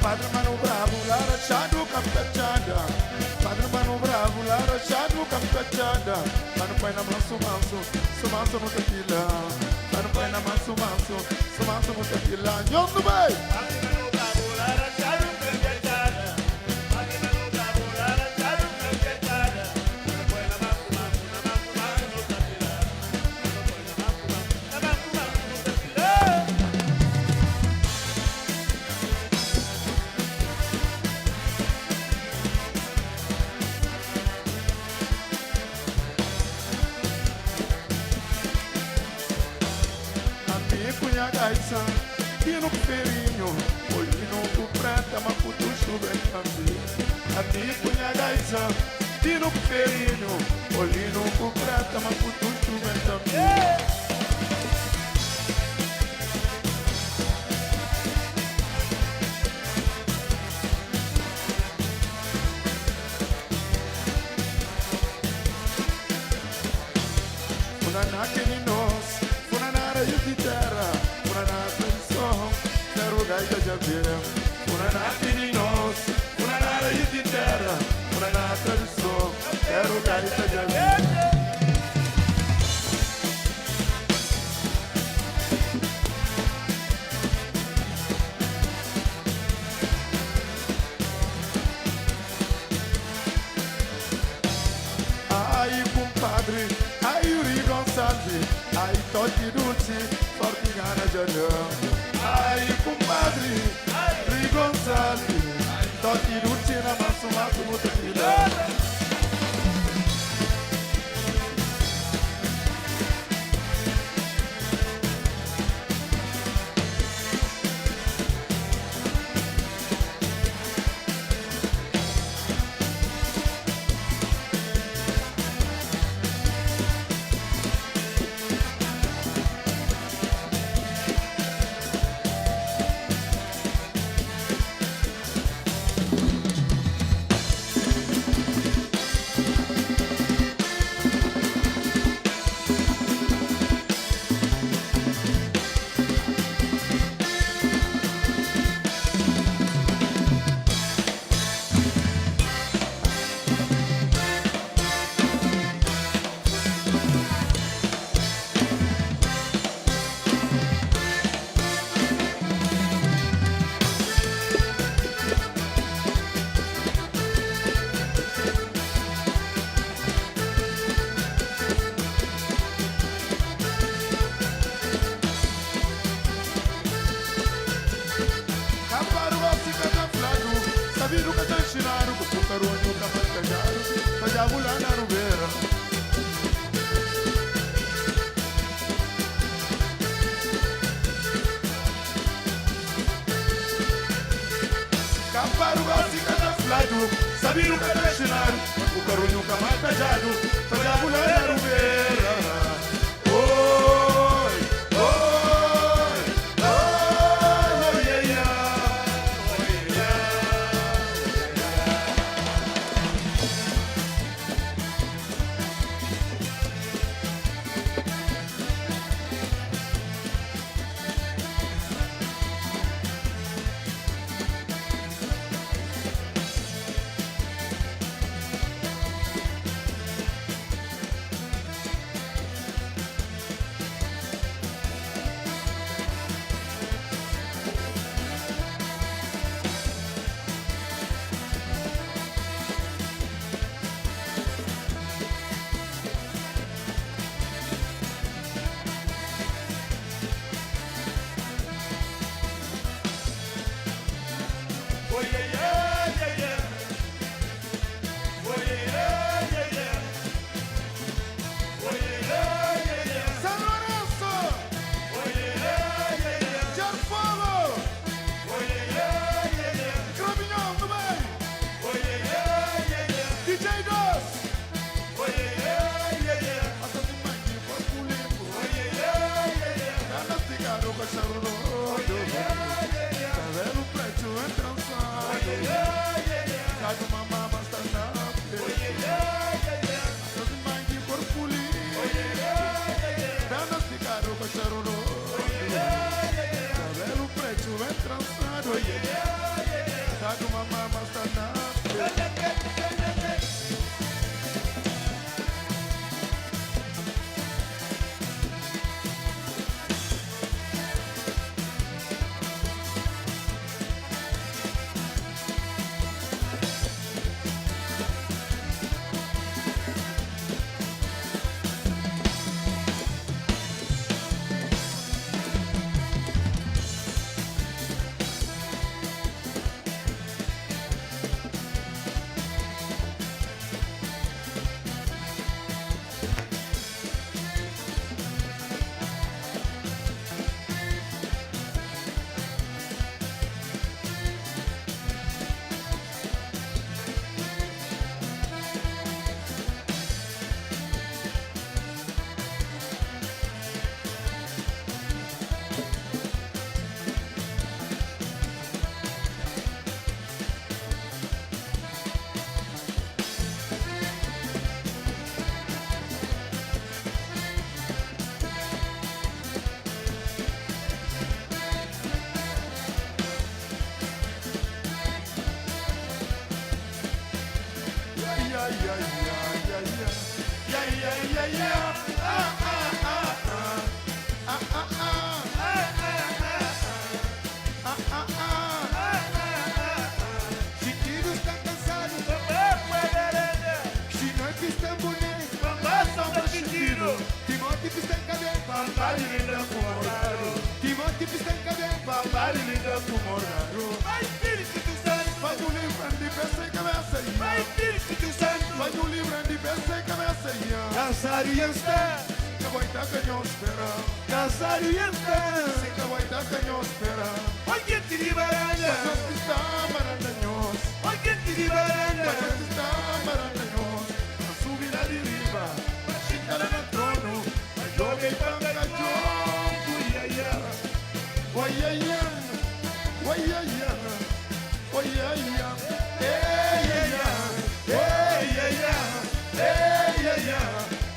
Padre Mano Bravo, Lara Shadow Campachada. Padre Mano Bravo, Lara Shadow Campachada. Mano Paina Manso Manso, Sumanso no Tequila. Mano Paina Manso Manso, Sumanso no Tequila. Young Dubai! Padre Mano Bravo, Lara Shadow Campachada. Padre Mano Bravo, Lara Shadow Campachada. Mano Paina Manso Manso, Sumanso no Tequila. Mano Paina Manso Manso, Sumanso no Tequila. Gaisa, Pino Ferinho, Olino com prata, Maputo chuva em cambi. Amigo minha gaisa, Pino Ferinho, Olino com prata, Maputo chuva em cambi. Funana que ni nós, funana de terra. Una nata di nós, una nata di terra, una nata di sol, quero gaita de avião. Ai, compadre, ai, Uri Gonçalves, ai, Totti Dulce, forte gana de olhão. Ai, compadre, Uri Gonçalves, Totti Dulce, na maço, maço, muito filha. Sabiru Kadashinar, o Carunho Camarcajado, Fajabula na Rubeira. Oi, oi, oi, yeah, yeah, oi, charudo. Cabelo preto entrançado. Cado mamá bastante. Seus mães de corpo lindo. Pernas ficaram com charudo. Cabelo preto entrançado. Cado mamá bastante. Casário está, Caboita canhão espera. Casário está. Se caboita canhão espera. Olha que de baralha, Mas está maranhões. olha que de baralha. Mas está maranhões. A subida de riba, a xícara no trono. A joguei para cachorro. Oiaia, oiaia, oiaia, oiaia. Eiaia, eiaia,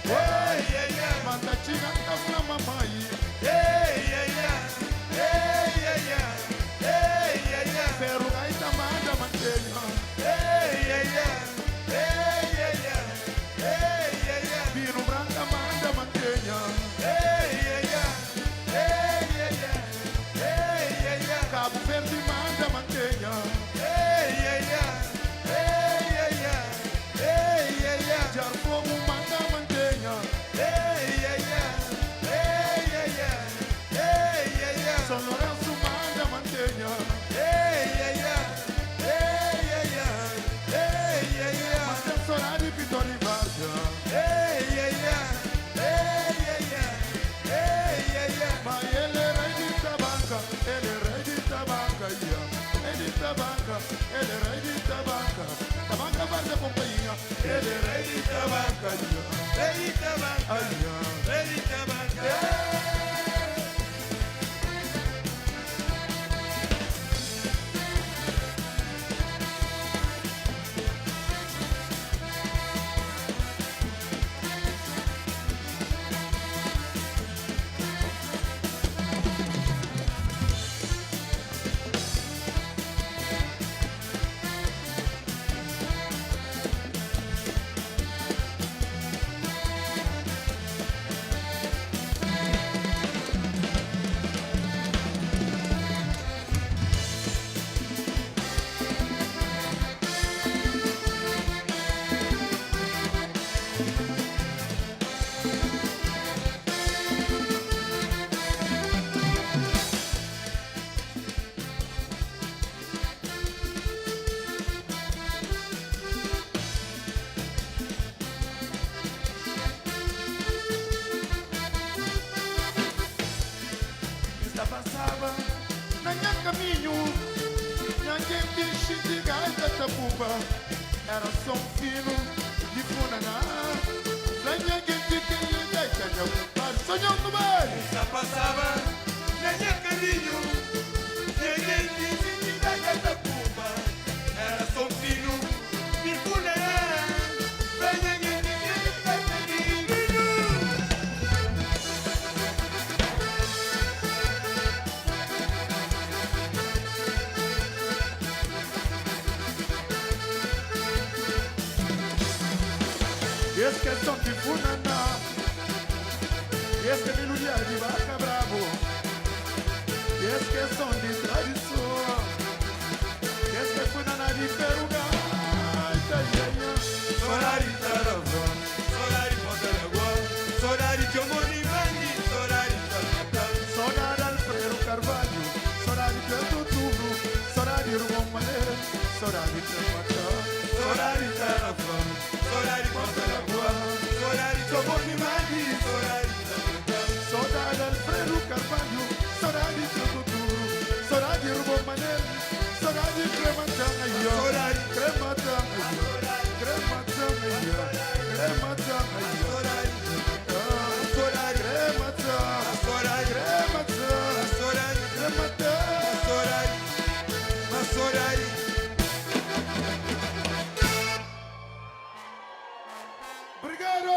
eiaia. Manda tiganta pra mamãe. Ferro gaita manda mantenha. Vino branca manda mantenha. Cabo verde manda mantenha. Jar fogo manda mantenha. São Lourenço manda mantenha. Manda Sorari, Vitória e Várzea. Mas ele é rei de Tabanca, ele é rei de Tabanca, é de Tabanca, ele é rei de Tabanca. Tabanca faz a companhia, ele é rei de Tabanca, Rei de Tabanca, rei de Tabanca. Passava na minha caminho, minha gente de gaita tapupa, era som fino de funaná. Na minha gente que lhe gaita tapupa, sonhando bem. Passava na minha Esqueção de Funaná, melodia de vaca bravo, esqueção de tradição, Funaná de peruga, Sorari taravã, sorari pontalegua, sorari chomoni bandi, sorari taravã. Saudade Alfredo Carvalho, saudade Pedro Tudo, saudade Rubão Maneiro, saudade Tremata, Sorari taravã, sorari pontalegua, sorari chomoni bandi, sorari taravã. saudade Alfredo Carvalho, saudade Pedro Tudo, saudade Rubão Maneiro, saudade Tremata, Sorari, Tremata, Tremata, Tremata, sorari, Tremata, sorari, Tremata, sorari, Tremata. sorari, sorari. Obrigado!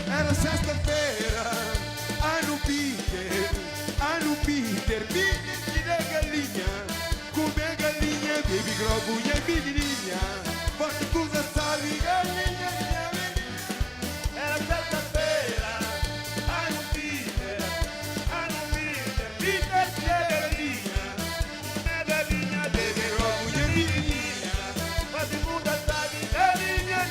Era sexta-feira, Peter, tira galinha, comer galinha, baby grobunha, menininha, bota coisa sabe, galinha, era sexta-feira, Peter, tira galinha, comer galinha, baby grobunha, menininha, bota coisa sabe, galinha,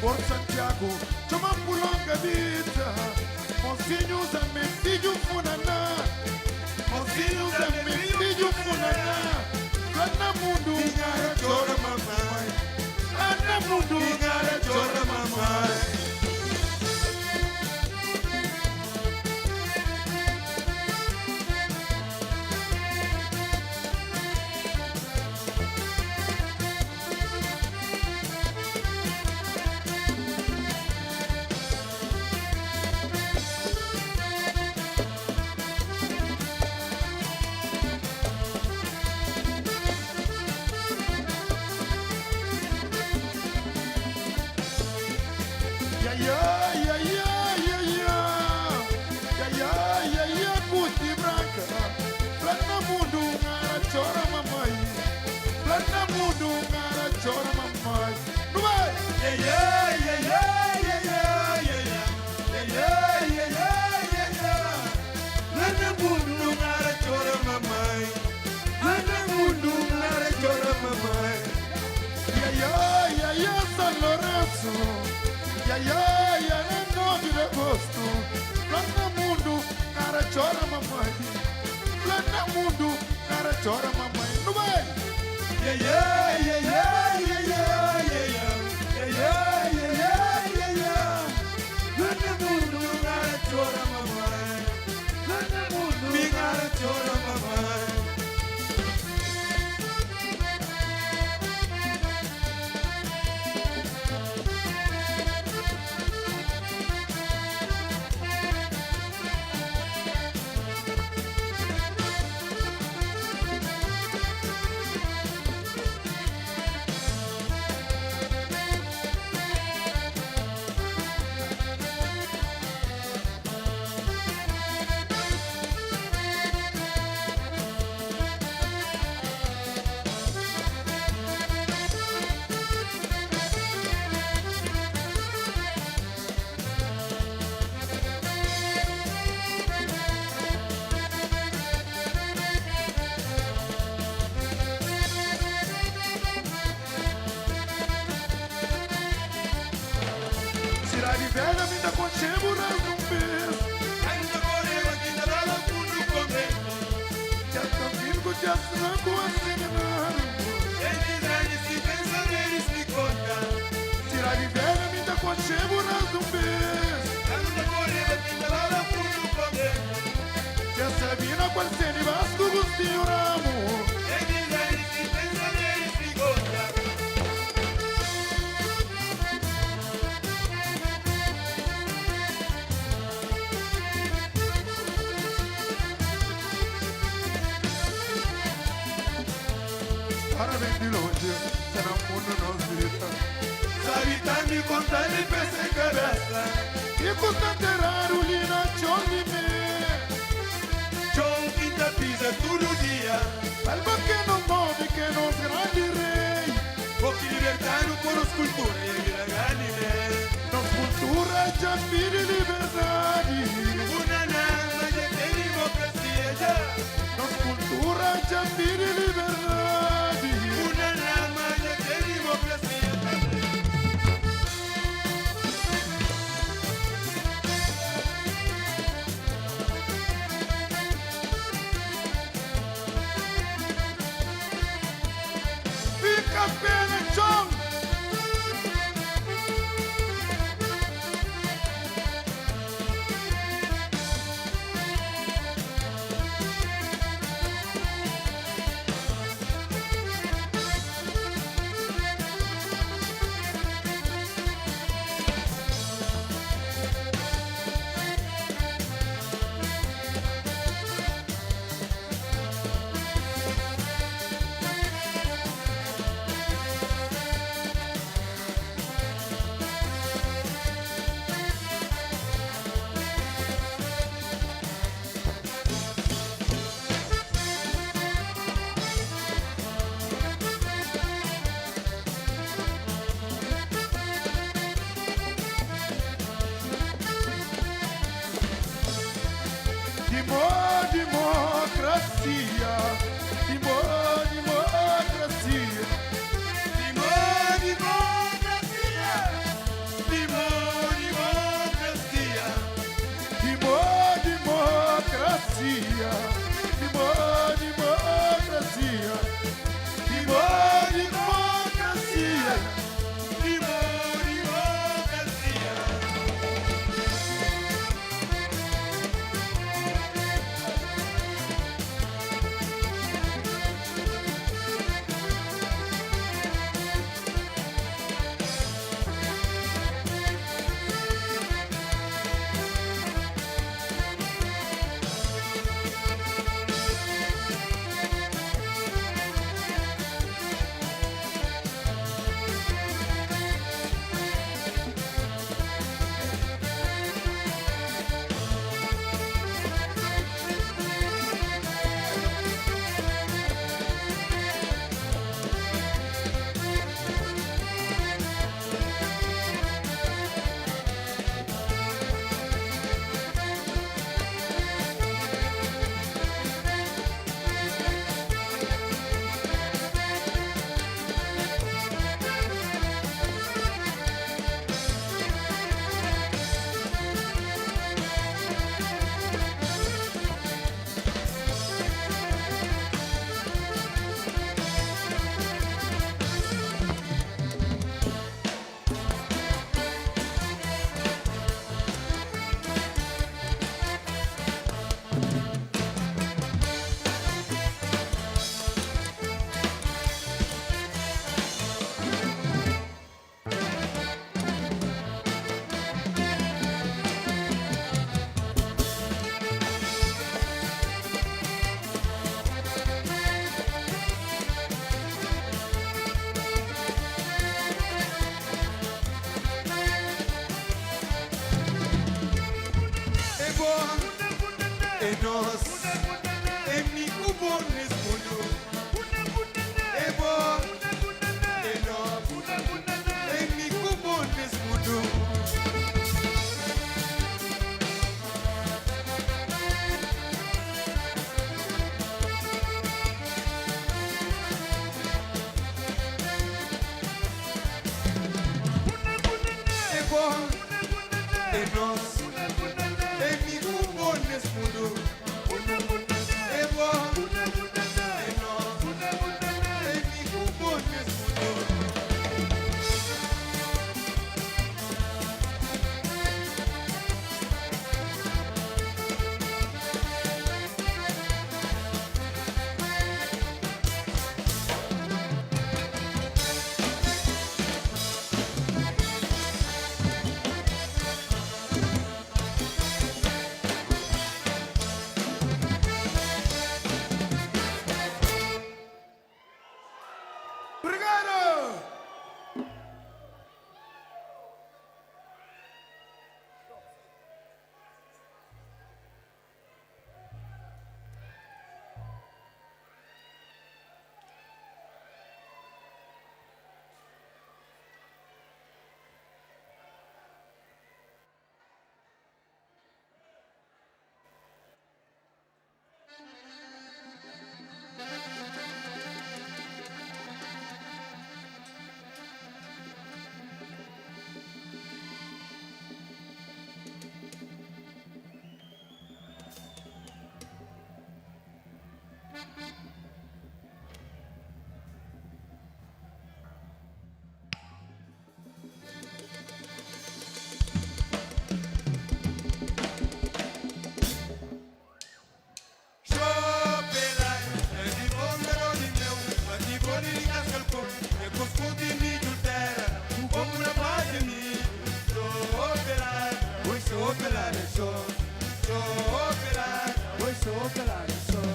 Por Santiago, toma pulonga vida. Mocinho zame filho funana. Mocinho zame filho funana. Ana mundo ngara chora mamãe. Ana mundo ngara chora mamãe. Chora mamãe, plana mundo, cara chora mamãe, não vai? Yeah yeah yeah yeah yeah yeah yeah yeah yeah yeah yeah. Plana mundo, cara chora mamãe, plana mundo, cara chora mamãe. velha me dá conchego um beijo. Ainda correu aqui da lá fundo começo. Já tá vindo de assanco assinando. Eles aí se pensam, eles me contam. Tirar de velha me dá conchego um beijo. Ainda correu aqui da lá fundo começo. Já sabina qual se ne vasco gustinho ramo. Eles aí se pensam, eles me contam. Parabéns de longe, será um mundo não vita. Sabe, tá me contando e pensa em cabeça. E custa terrar o lina chove me. Show quinta pisa todo dia. Alba que não move, que não grande rei. Porque libertano por os cultura e vira ganime. Nos cultura já pide liberdade. Una nama já tem democracia já. Nos cultura já pide liberdade. Una nama já tem democracia também. Fica pena, chão. Democracia, democracia. Democracia. Democracia. Democracia, democracia. Democracia. Democracia. E nós, e mi cubo nesmundo. E bo, e nós, e mi cubo nesmundo. E bo, é nós. Tem amigo bom nesse mundo. É bom. É nós. Tem amigo bom nesse mundo. Obrigado!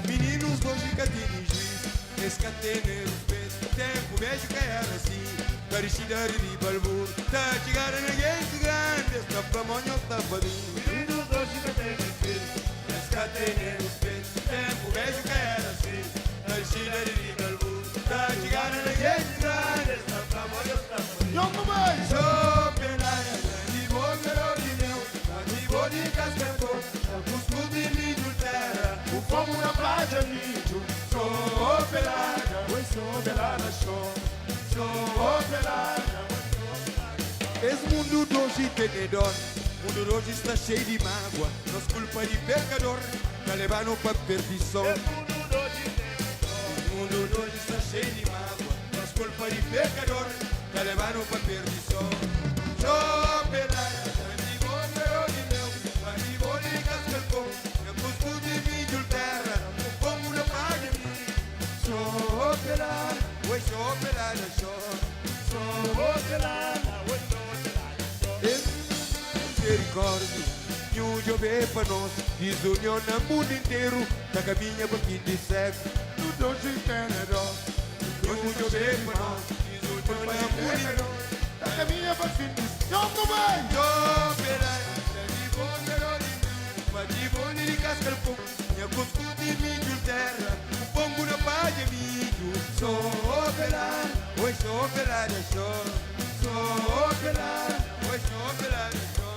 Meninos vão ficar dirigindo, escatener os pés. Tempo vejo que era assim. Parecida de balbur, tá chegando ninguém de grande. Está pra manhã, está pra mim. Meninos dois que tem espírito, Escatener os pés. Tempo vejo que era assim. Parecida de balbur, tá chegando ninguém de grande. Está pra manhã, está pra mim. Young boy. Sou pelaia, de boca de meu. De boa de cascador, cusco de milho terra. O fogo na praia, amigo. Sou operária, Oi, sou belada, show. sou operária. Esse mundo de hoje tem dor. O mundo de hoje está cheio de mágoa. Nós culpa de pecador, tá levando pra perdição. O mundo de hoje está cheio de mágoa. Nós culpa de pecador, tá levando pra perdição. Sou operária, de boa de meu. De boa de cascalcão, eu cusco de milho terra. O fogo na praia, sou operária, oi, sou operária, sou operária. Misericórdia, e um jovem para nós, desunião no mundo inteiro, tá caminha para fim de século. Tudo hoje tem dó. E um jovem para nós, desunião no mundo inteiro, A caminha pra fim de... Young boy. sou operária, de bom de cascalpão, minha cusco de milho terra, o pombo na palha milho. Sou operária, oi, sou operária, sou operária, oi, sou operária, sou.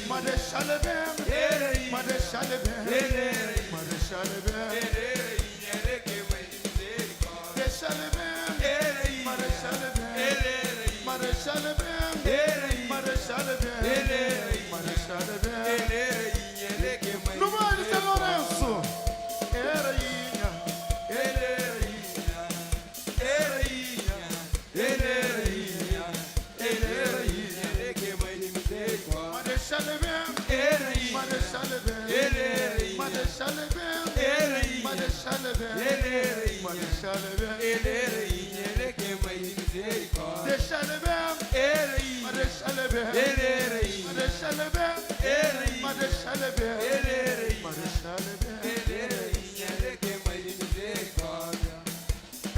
Madeshaleven, Madeshaleven, Madeshaleven, no Vale São Lourenço,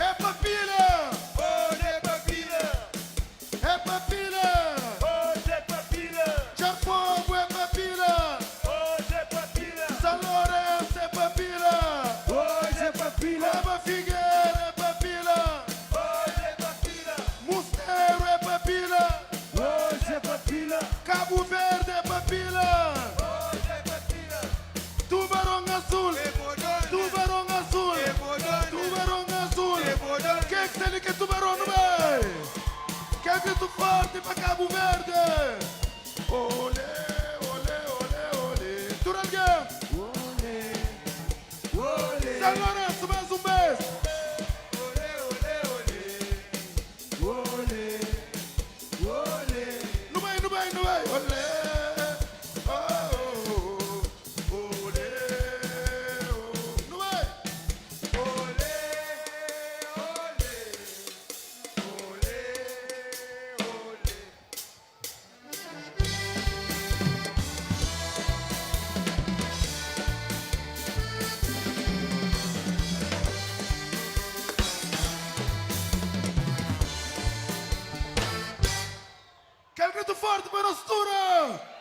é papilha, é papilha, Chafogo é papilha, São Lourenço é papilha, Lava Figueira é papilha, Mosteiro é papilha, Cabo Verde é papilha, Tubarão Azul, Tubarão Azul, Tubarão Azul, quem que tem que tubarão no meio? Quer grito forte para Cabo Verde? Olê, olê, olê, olê. Turanguém. São Lourenço, mais um beijo. No meio, no meio, no meio. Olê. Oh, oh, oh. Olê, oh. No meio. Quero grito forte para a Ostura!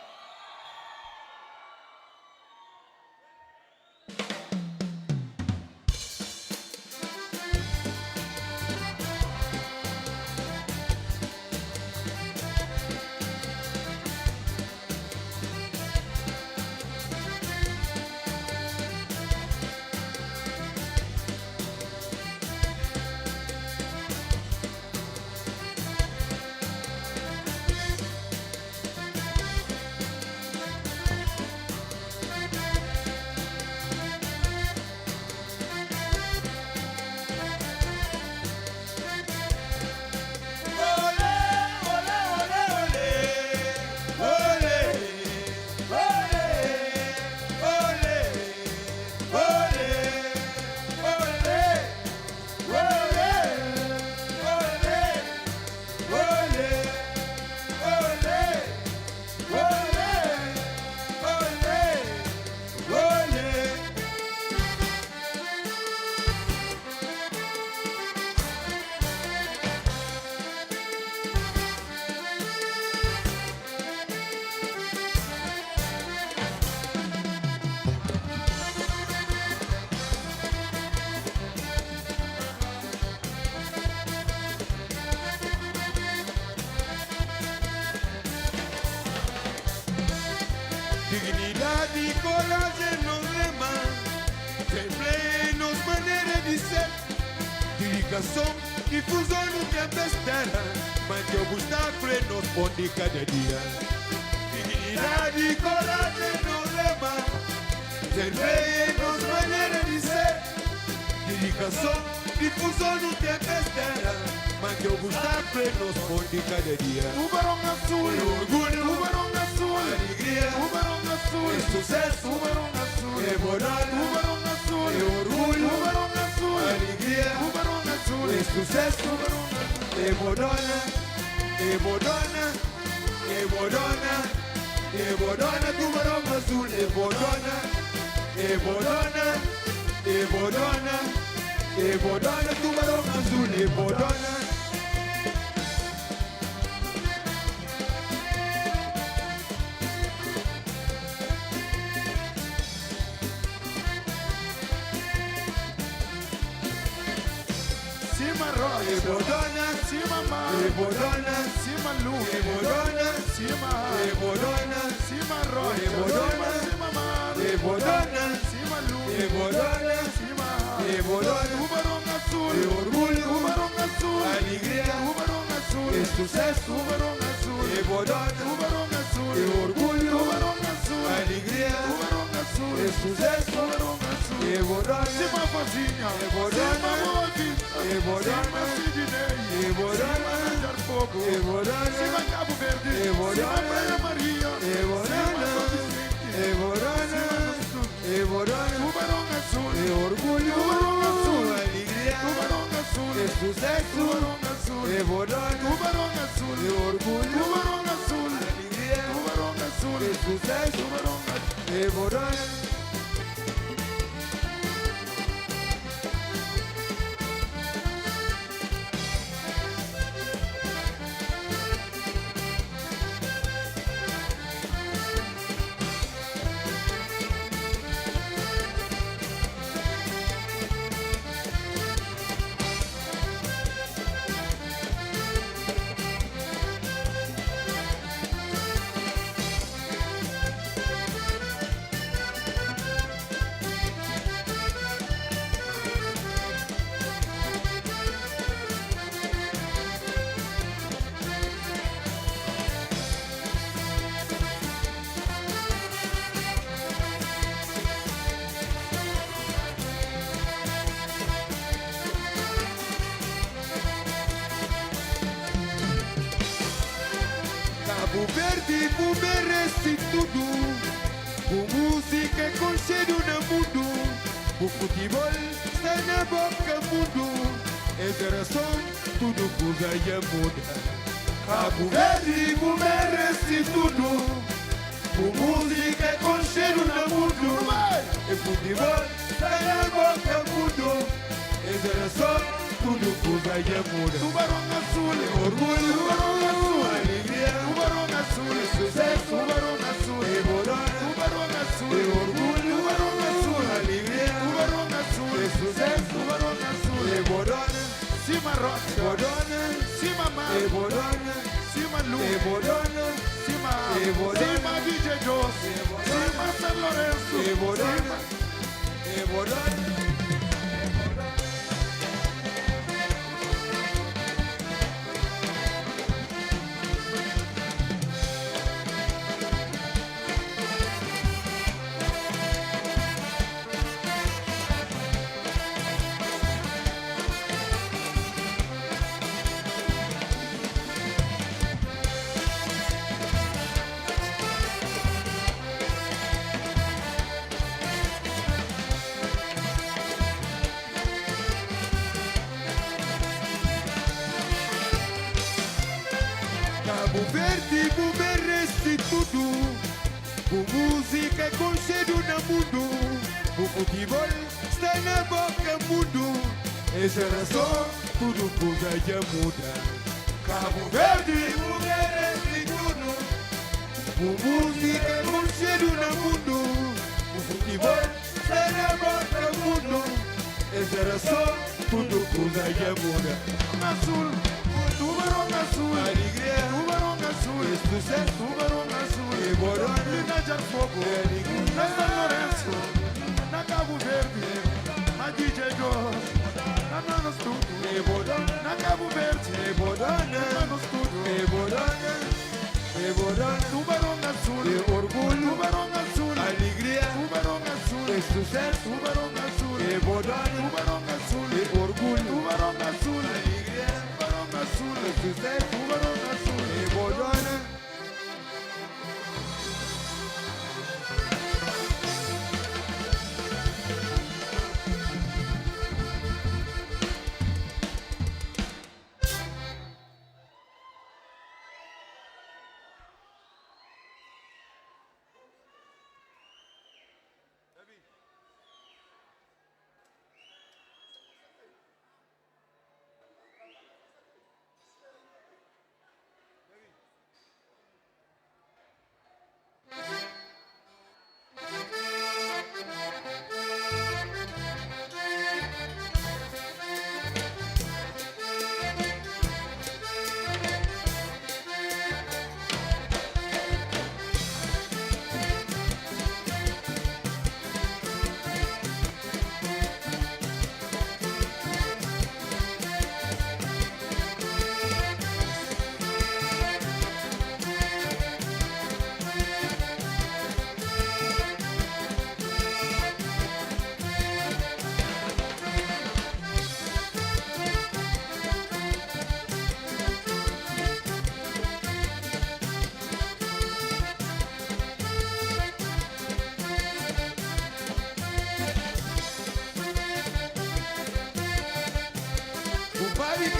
Dignidade e coragem nos lema, sempre nos maneira de ser. Dedicação e fusão no tempestade, mas eu buscar nos ponte cada dia. Dignidade e coragem nos lema, sempre nos maneira de ser. Dedicação e fusão no tempestade, mas eu buscar nos ponte cada dia. Tubarão Azul, Orgulho, Tubarão Azul, alegria, Tubarão Azul, sucesso, Tubarão Azul, Tubarão Azul, orgulho, Tubarão Azul, alegria, Tubarão Azul, sucesso, Ebodona, Ebodona, Ebodona, Ebodona, Tubarão Azul, Ebodona, Ebodona, Ebodona, Ebodona, Tubarão Azul, Ebodona. Cimarrão, rocha. Evodona, Cima mar. Evodona, Cima luz. Evodona, Cima ar. Evodona, Cima rocha. Evodona. Cima mar. Evodona, Cima luz. Evodona, Cima ar. Evodona, Tubarão azul. e orgulho, Tubarão azul. alegria, Tubarão azul. e sucesso. Tubarão azul. Evodona, Tubarão azul. e orgulho, Tubarão azul. alegria, Tubarão azul. e sucesso. Tubarão azul. Evodona, Cima vozinha. Evodona. Cima boa vista. Evodona. Cima Sidney. Evodona. Cima Jar Fogo. Evodona, Cima Cabo Verde. Evodona. Cima Praia Maria. Evodona. Cima São Vicente. Evodona, Evodona, Tubarão azul. e orgulho, Tubarão azul. alegria, Tubarão azul. e sucesso. Tubarão azul. Evodona, Tubarão azul. e orgulho, Tubarão azul. alegria, Tubarão azul. e sucesso. Tubarão azul. Evodona. Cabo Verde merece tudo. Com música e conselho no mundo. O futebol está na boca mundo. É geração, tudo coisa já muda. Cabo Verde merece tudo. Com música e conselho no mundo. E futebol está na boca mundo. É geração, tudo coisa já muda. Tubarão azul. Orgulho, Tubarão azul. alegria, Tubarão azul. sucesso. Tubarão azul. Evodona, Tubarão azul. e orgulho, Tubarão azul. alegria, Tubarão azul. e sucesso. Tubarão azul. Evodona, Cima rocha. Evodona, Cima mar. Evodona, Cima luz. Evodona, Cima. Evodona. Cima DJ Jos. Cima San Lorenzo. Evodona, Cima. Evodona. Cabo Verde merece tudo. Com música e conselho no mundo. O futebol está na boca mundo. É geração, tudo coisa já muda. Cabo Verde merece tudo. Com música e conselho no mundo. O futebol está na boca mundo. É geração, tudo coisa já muda. Azul. Tubarão azul. Alegria, Tubarão azul. e sucesso. Tubarão azul. Evodona, Na Jar Fogo. Na San Lorenzo. Na Cabo Verde. Na DJ Jos. Na Nano Studio. Evodona, Na Cabo Verde. Evodona, Na Nano Studio. Evodona, Evodona, Tubarão azul. e orgulho, Tubarão azul. alegria, Tubarão azul. e sucesso. Tubarão azul. Evodona, Tubarão azul. e orgulho, Tubarão azul. alegria, Tubarão azul. e sucesso. Tubarão azul. Evodona,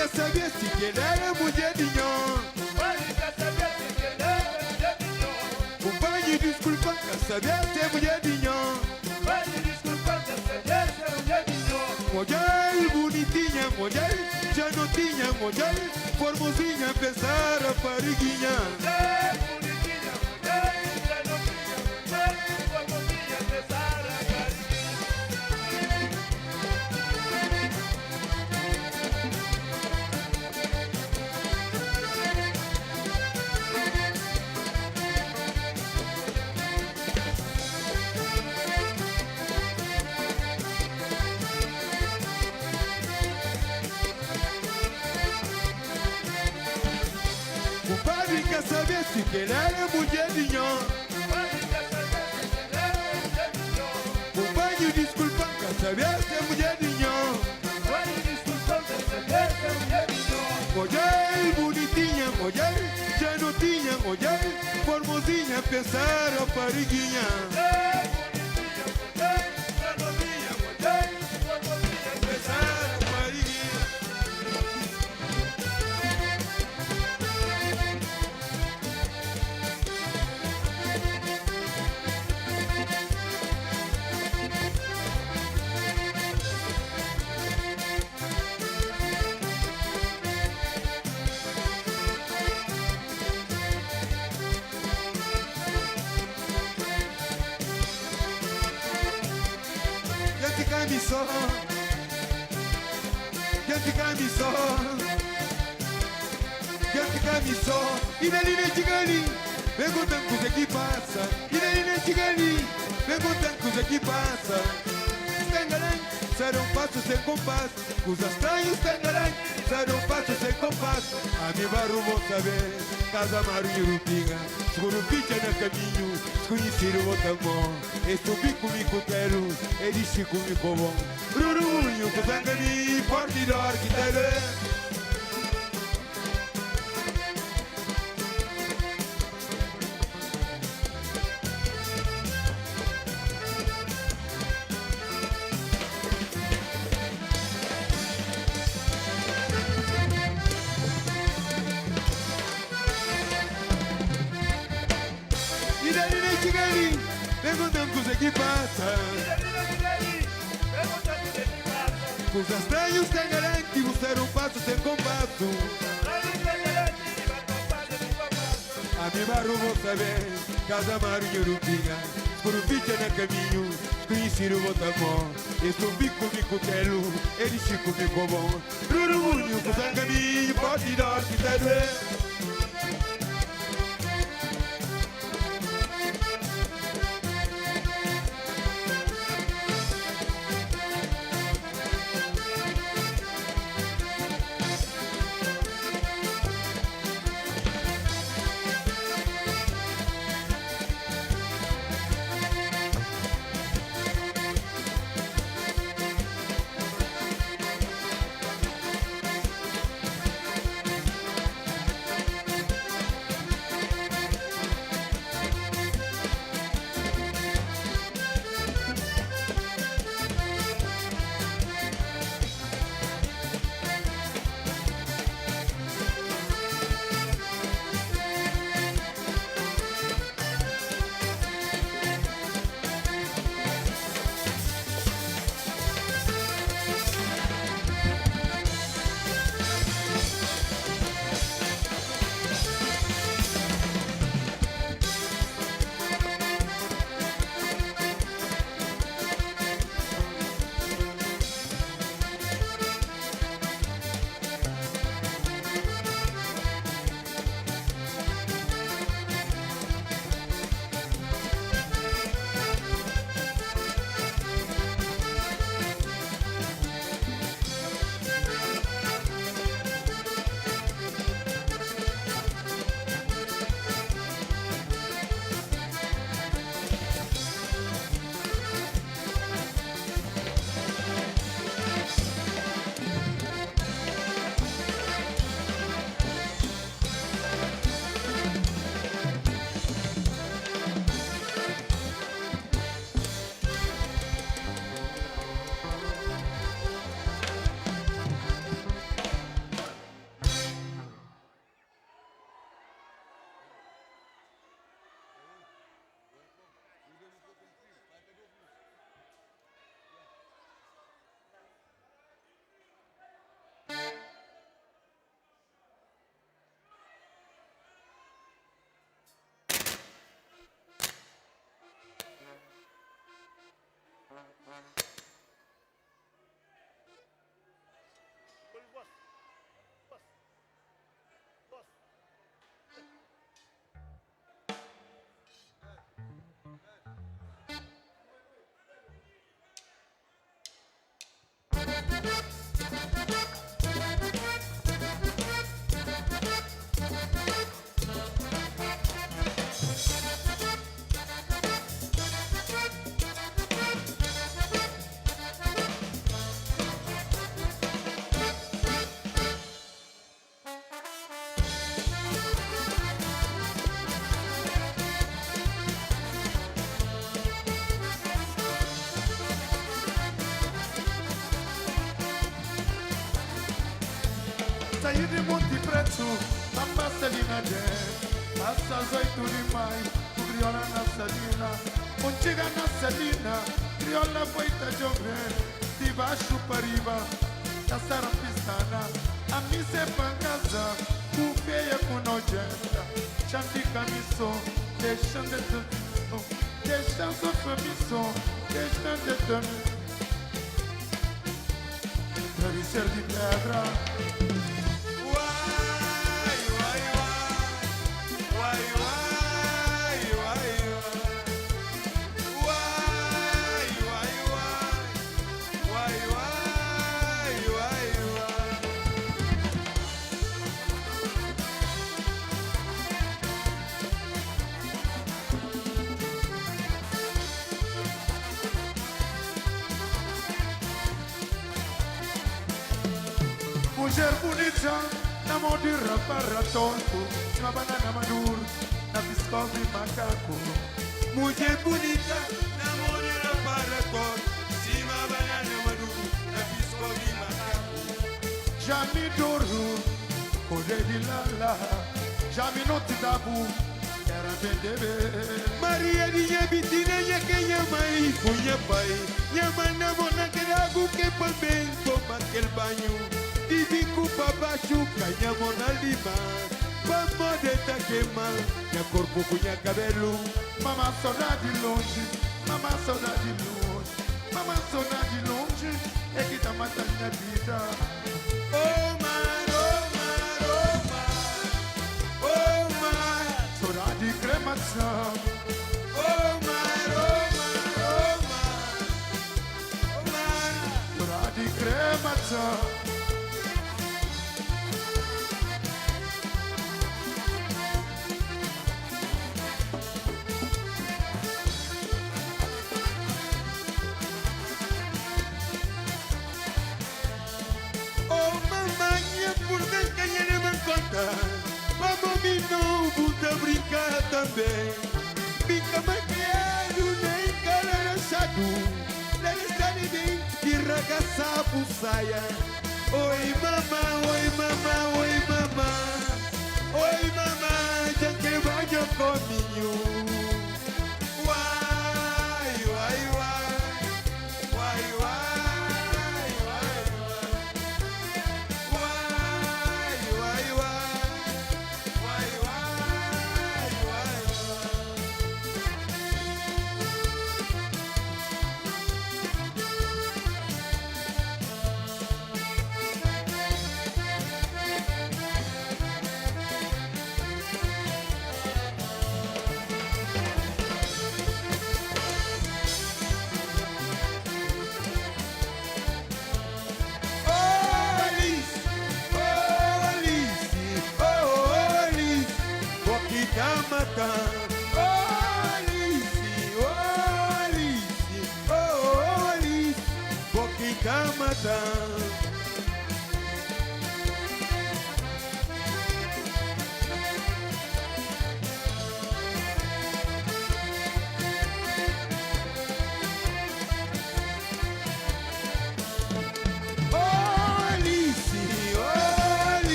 quer saber se que ele era mulher de nhon. Compadre, desculpa, quer saber se é mulher de nhon. Mulher bonitinha, mulher, já não tinha mulher, formosinha, pensar a pariguinha. Compadre, quer saber se que ele era mulher de nhon. Compadre, desculpa, quer saber se é mulher de nhon. Mulher bonitinha, mulher, já não tinha mulher, formosinha, pensar a pariguinha. Pensar a pariguinha. E dali nem chegani, perguntando coisa que passa. E dali nem chegani, perguntando coisa que passa. Tangarang, será passo sem compasso. Coisas estranhas, tangarang, será passo sem compasso. A minha barro vou saber, casa maru e rupinha. Seguro picha no caminho, desconhecer o outro amor. E subi comigo quero, e disse comigo bom. Rurunho, com tangani, forte dor que te perguntando coisa que passa. Coisas estranhas, tangarang, que você não passa sem compasso. A minha barro vou saber, casa marinho rupinha. Escuro picha no caminho, desconhecer o outro amor. Eu subi comigo quero, ele chico comigo bom. Rurunho, com sangue, pode dar que te doer. tu, a pastelina de. Passa às 8 de maio, o crioula na salina. Contiga na salina, crioula boita jovem. De baixo para riba, da sarapistana. A missa é pangaza, o feia com nojenta. Chanti camiso, deixando de tu, deixando sua missão, deixando de tu. Deve ser de pedra. Mulher bonita, na mão de rapara tonto, uma banana madura, na piscola de macaco. Mulher bonita, na mão de rapara tonto, uma banana madura, na piscola de macaco. Já me duro, correr de lala, já me não te dabu, era bem. Maria de Yabitina, ya que minha mãe, minha pai, minha mana mona que rago que para bem toma aquele banho. Divico para baixo, canha mona lima, para dentro queima, minha corpo com minha cabelo. Mama saudade longe, mama saudade longe, mama saudade longe, é que tá matando minha vida. Oh mar, oh mar, oh mar, oh mar, Saudade cremação. oh mar, oh mar, oh mar, oh mar. Saudade cremação. Vamos me novo da brincar também. Fica maquiado, nem cara rachado. Deve estar bem de ragaçar por saia. Oi mamã, oi mamã, oi mamã. Oi mamã, já que vai eu cominho. Uai, uai, uai. Uai, uai, uai, uai. Uai, uai, uai.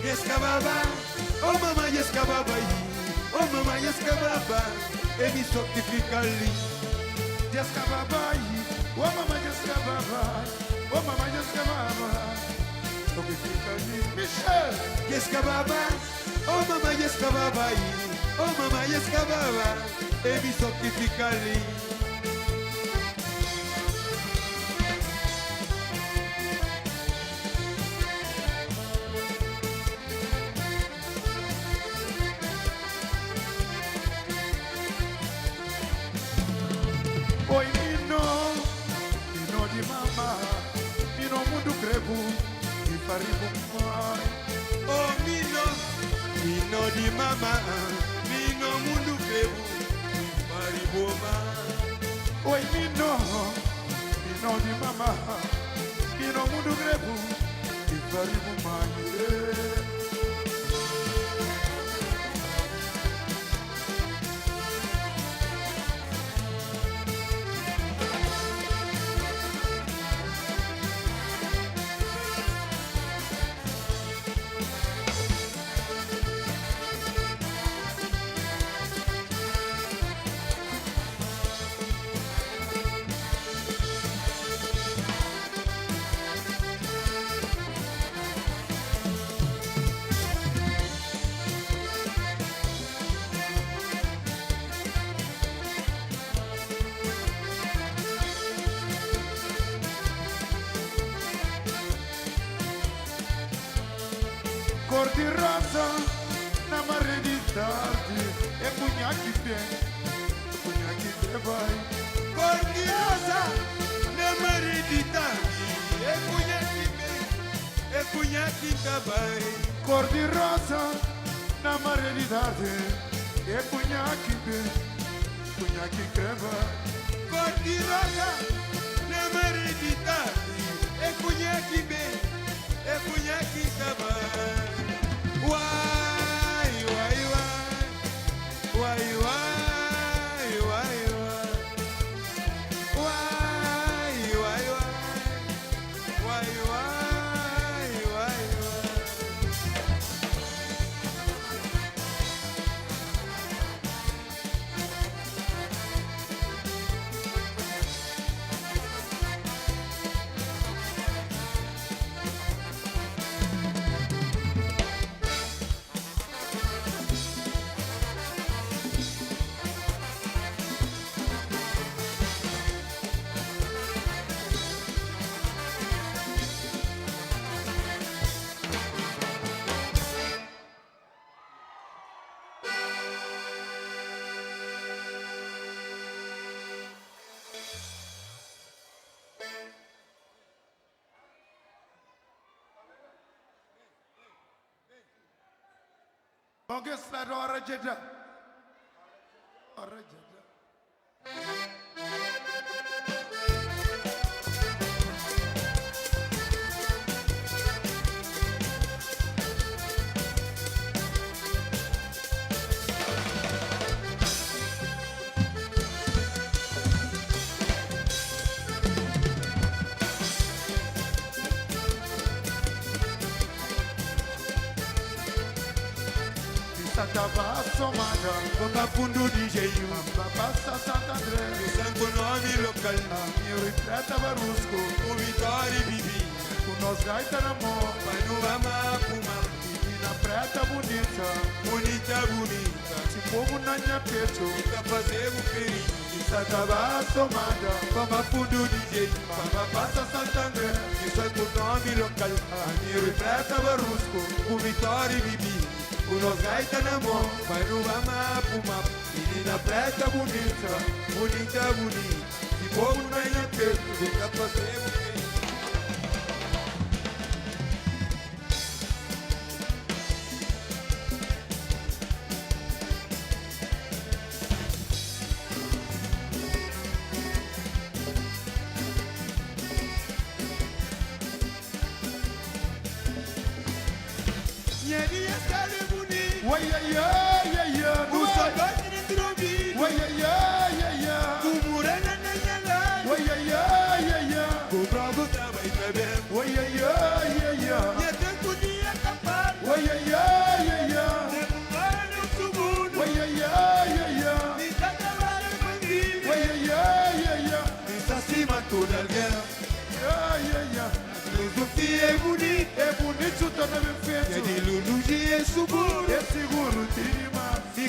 Escababa, oh mamãe escababa aí, oh mamãe escababa, ele só que fica ali. Escababa aí, oh mamãe escababa, oh mamãe escababa, só que fica ali. Michel! Escababa, oh mamãe escababa aí, Oh mama yeskababa, ebi sokifikali. Oi Mino di mama, Mino mundo grebu, e faribu mai. Oh Mino di mama, Mino mundu krebu, mariboma. Oi Mino di mama, Mino mundo grebu, e faribu mai. Cor di rosa, na mare di tardi, e cunhaque bem, cunhaque que vai. Cor de rosa, na mariditani, e cunhaque bem, e cunhaque tabai. Cor di rosa, na mare di tardi, e cunhaque bem, cunhaque que vai. Cor de rosa, na mariditani, e cunhaque bem, e cunhaque tabai. Wai, wai, wai, wai, wai, wai, wai, wai, wai, wai, wai, wai, wai. August la ora jeda. Ora jeda. Tava somada, Bamba fundu DJ you, passa Santo André, sangue nome local, meu retrata barusco, o Vitória Bibi, com nós gaita na mão, Panorama Puma, menina preta bonita, bonita, bonita, se povo na minha peito, fica fazer o feliz. tava somada, Bamba fundu DJ, Bamba passa Santo André, sangue nome local, meu retrata barusco, o Vitória Bibi, o nós gaita na mão, Panorama Puma, menina preta bonita, bonita, bonita, se povo na minha peito, fica fazer o feliz.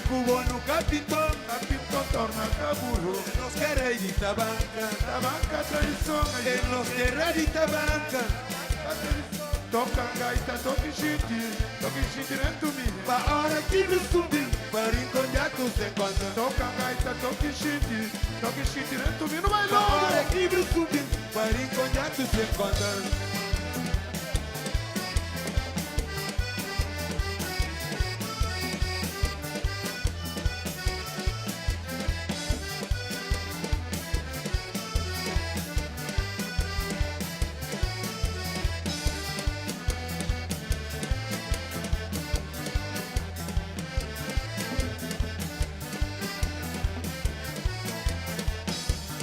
cubo no capitão, capitão torna caburo, nos querem de tabanca, da banca tradição, e nos querem de tabanca. toca gaita, toca xixi dentro de mim. Pa hora que me subi, para encontrar tu se encontra. Toca gaita, toca xixi dentro de mim. Não vai Pa hora logo. que me subi, para encontrar tu se encontra.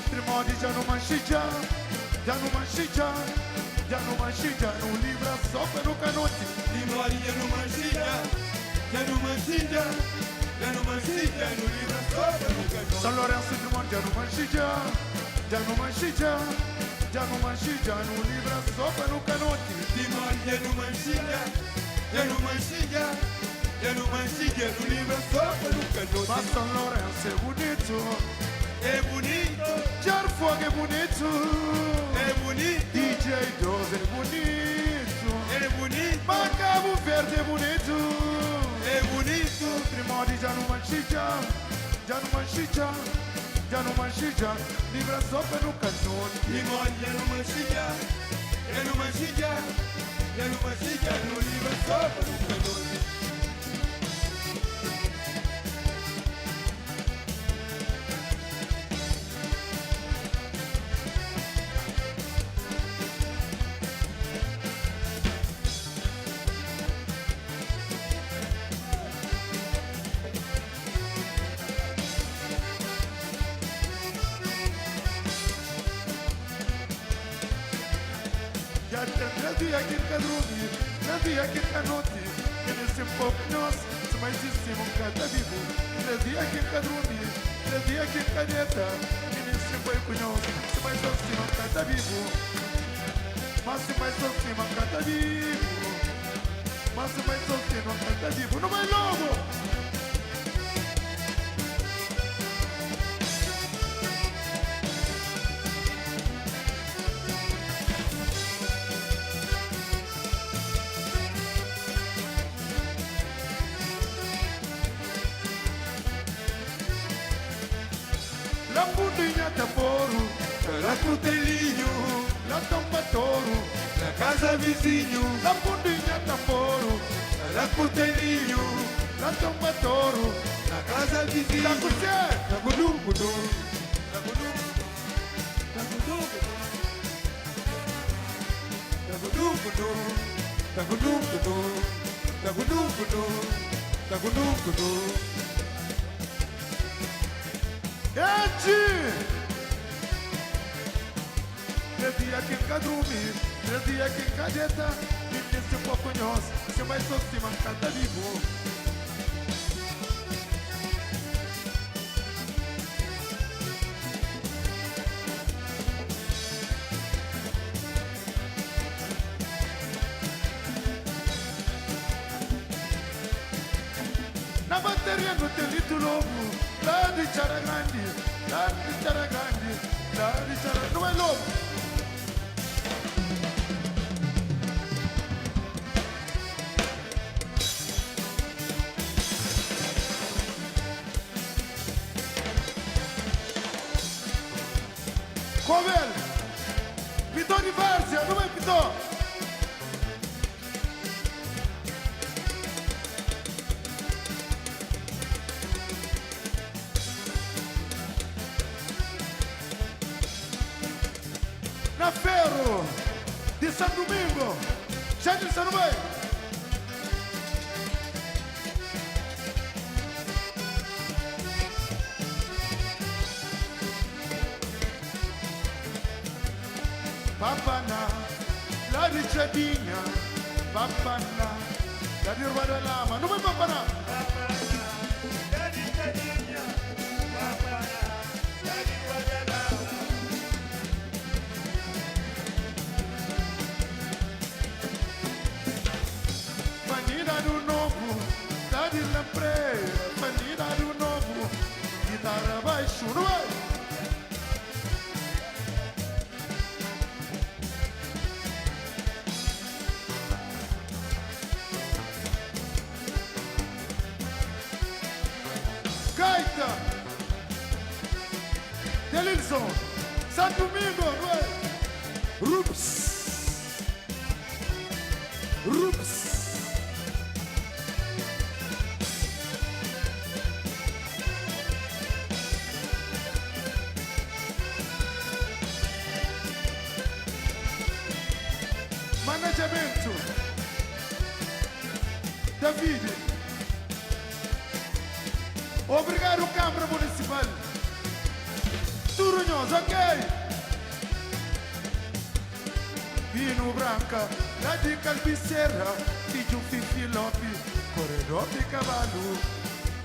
Trimodi já não manchija, já não manchija, já não manchija, não livra sopa no canote. Limori já não manchija, já não manchija, já não manchija, no livro sopa no canto. São Lourenço Trimodi já não manchija, já não manchija, já não manchija, não livra sopa no canote. Limori já não manchija, já não manchija, já não manchija, no livro sopa no canto. Mas São Lourenço é bonito, É bonito, Jar Fogo é bonito, é bonito, DJ 12 é bonito, é bonito, Macabo Verde é bonito, é bonito. Trimodi já não manchija, já não manchija, já não manchija, livra sopa no canote. Limori já não manchija, já não manchija, já não manchija, no livro sopa no canto. Já tem 3 dias aqui em Cadrumi, 3 dias aqui em Canote, que nesse pouco nós, se mais de cima um cada vivo. 3 dias aqui em Cadrumi, 3 dias aqui em Caneta, que nesse pouco nós, se mais de cima um cada vivo. Mas se mais de cima um cada vivo, mas se mais de cima um cada vivo, não vai logo! La bundinha tamboro, Lá pro telinho, la tampa touro, na casa vizinho, la bundinha tamboro, lá pro telinho, la tampa touro, na casa vizinho. la cusé, Tá gudum gudum, tá gudum, tá gudum gudum, tá gudum gudum, tá gudum gudum, tá gudum gudum, tá gudum gudum. Eti! 3 dias aqui em Cadrumi, 3 dias aqui em Cadeta, e nesse pouco nós, se mais só se mancar tá vivo. Na bateria no Telito Lobo, lá de Chara Grande, lá de Chara Grande, lá de Chara... Não é lobo! Covel! Pitô de Várzea, não é Pitô? Na Ferro de São Domingo, gente de São Domingo. Papana, la Richardinha, Papana, la di Urbana Lama, não vai Papana. Fanina do Novo, da de Lampreira, Fanina do Delilson, Santo Domingo, ué. Rups. Rups. Management, David. Obrigado, Câmara Municipal. Turunhos, ok? Vino Branca, Radical Bicerra, Fijo Fifi Lopi, Corredor de Cavalo.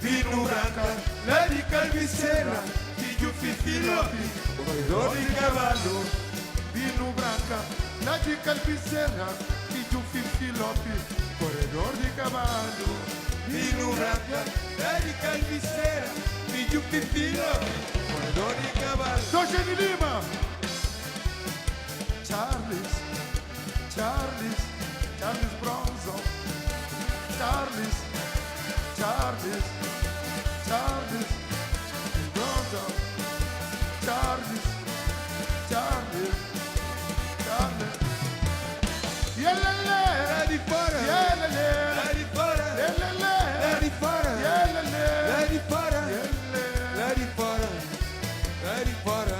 Vino Branca, Radical Bicerra, Fijo Fifi Lopi, Corredor de Cavalo. Vino Branca, Radical Bicerra, Fijo Fifi Lopi, Corredor de Cavalo. Vino Branca, Radical Bicerra, Fijo Fifi Lopi, Corredor de Cavalo. Doce de Lima, Charles Bronson, Charles Bronson, Charles. Yelele, Lá de fora, yelele, lá de fora, yelele, lá de fora, yelele, lá de fora, yelele. lá de fora, lá de fora.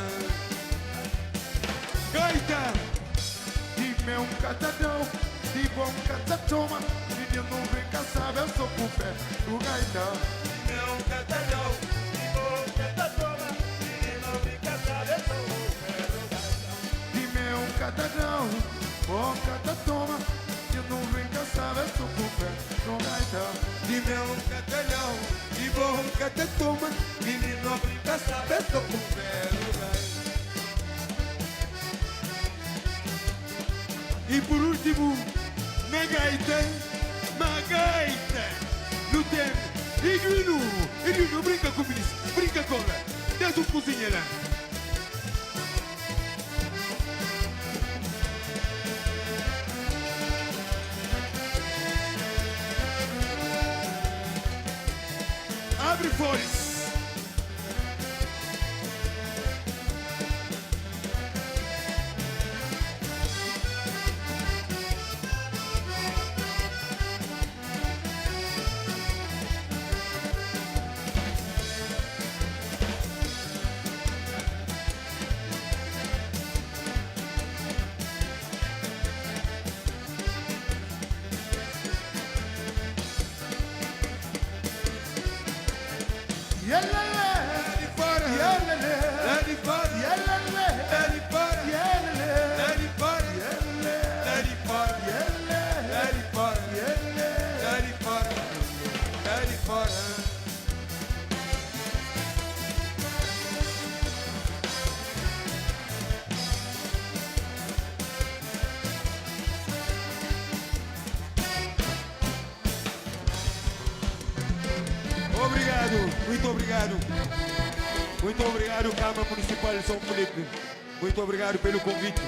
Gaita, Dime catadão, de bom catatoma, menino não vem caçar, eu sou com fé, o gaita. não catadão, bom catadoma, menino vem caçar, eu sou o ferro. Dime catadão, bom catatoma, menino não vem caçar, eu sou com fé, o gaita. De meu catalhão, de bom catatoma, menino vem caçar, eu sou o ferro. E por último, na gaita, no tempo, Edwino, brinca com isso, brinca com ela, desce um cozinha lá. Abre folhas. Yelele, Lá de fora, yelele, lá de fora, yelele, lá de fora, yelele, lá de fora, yelele, lá de fora, yelele, lá de fora, yelele. lá de fora, lá de fora. Obrigado, muito obrigado. Muito obrigado, Câmara Municipal de São Felipe. Muito obrigado pelo convite.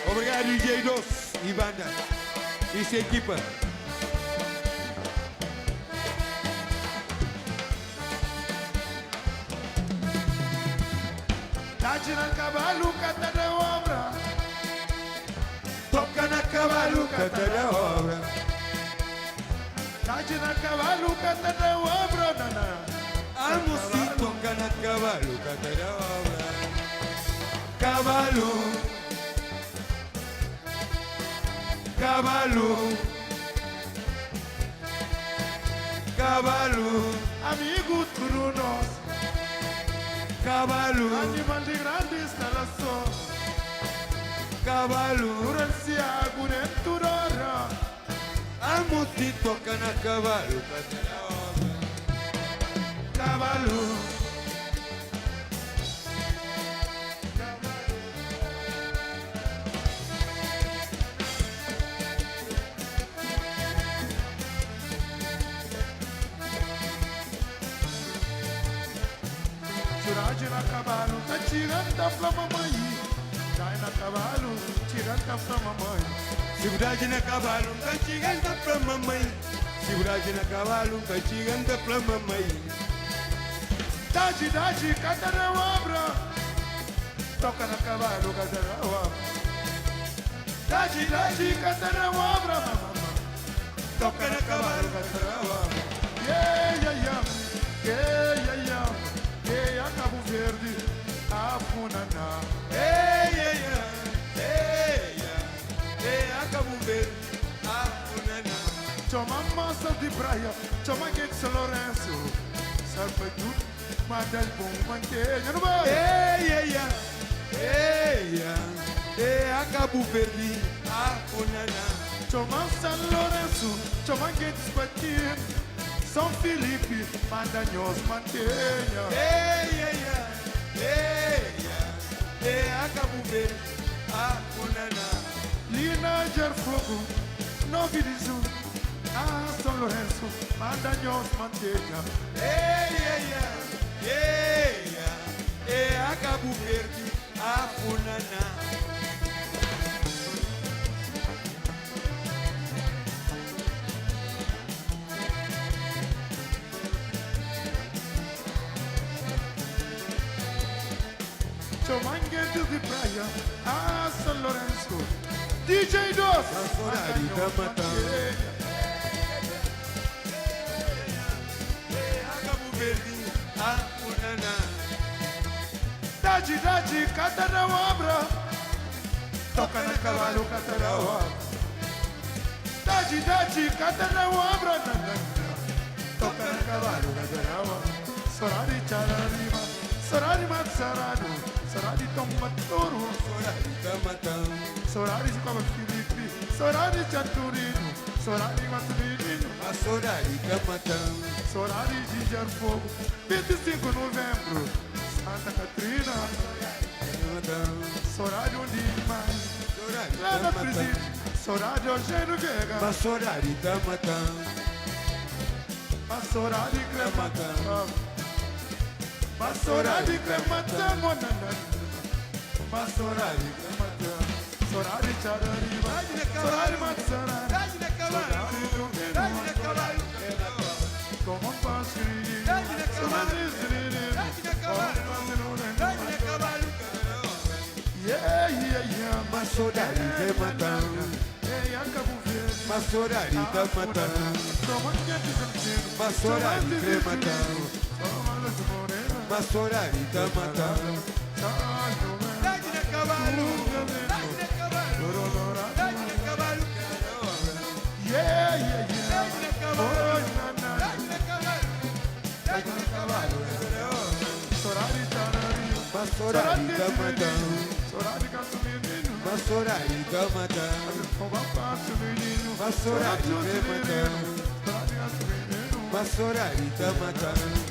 Obrigado, DJ Dos e banda. E sua equipa. Tati na cavalo, cata da obra. Toca na cavalo, canta da obra. Tati na cavalo, cata da obra, nana. Almoci toca na cavalo, canta da obra. Cavalo. Cavalo. Cavalo. Amigo, tudo nós. Cavalo. Animal de grande instalação. Cavalo. Durante a agonia, Almoci toca na cavalo, canta da obra. cavalo. Tiragem na cavalo, tá tirando da flama mãe. Cai na cavalo, tirando da flama mãe. Seguragem na cavalo, tá chegando pra mamãe. Seguragem na cavalo, tá chegando pra mamãe. Dade, catara obra. Toca na cavalo, catara obra. Dade, catara obra, mamãe. Toca na cavalo, catara obra. Yeah, a Cabo Verde, a Funana. A Cabo Verde, a Funana. Chama massa de praia, chama que São Lourenço. Sabe tudo, manda el bom mantenha no bar. A Cabo Verde, a Funana. Chama São Lourenço, chama que Despatir. São Felipe, manda nos mantenha. A Cabo Verde, a Funana. Lina Gerfogo, Novi Dizu, a São Lourenço, manda nos mantenha. A Cabo Verde, a Funana. Chomanguetes de praia, a São Lourenço. DJ Dos, Sorari da Matão. A Cabo Verde, a Funana. Dade, catara obra. Toca na cavalo, catara obra. Dade, catara obra. Toca na cavalo, catara obra. Sorari chararima, sorari matsarado. Sorari tomatoro. Sorari da Matão. Sorari Cabo Felipe, Sorari Chaturino, Sorari Matulino, A Sorari da Matão. Sorari de Jarfogo, 25 de novembro, Santa Catarina, Sorari onde mais, Sorari lá da na Matão. presídio, Sorari Eugênio Vega, A Sorari da Matão. a Sorari Crematão, a Sorari Crematão, a Sorari Crematão, Sorari Charariba, Sorari Matsarana, Sorari Domeno, como posso ir, Sorari Zirino, A Sorari da Matão. A Sorari da Matão. A Sorari da Matão. A Sorari da Matão. Sorari da Matão. A Sorari da Matão. A Sorari da Matão. A Sorari da Matão.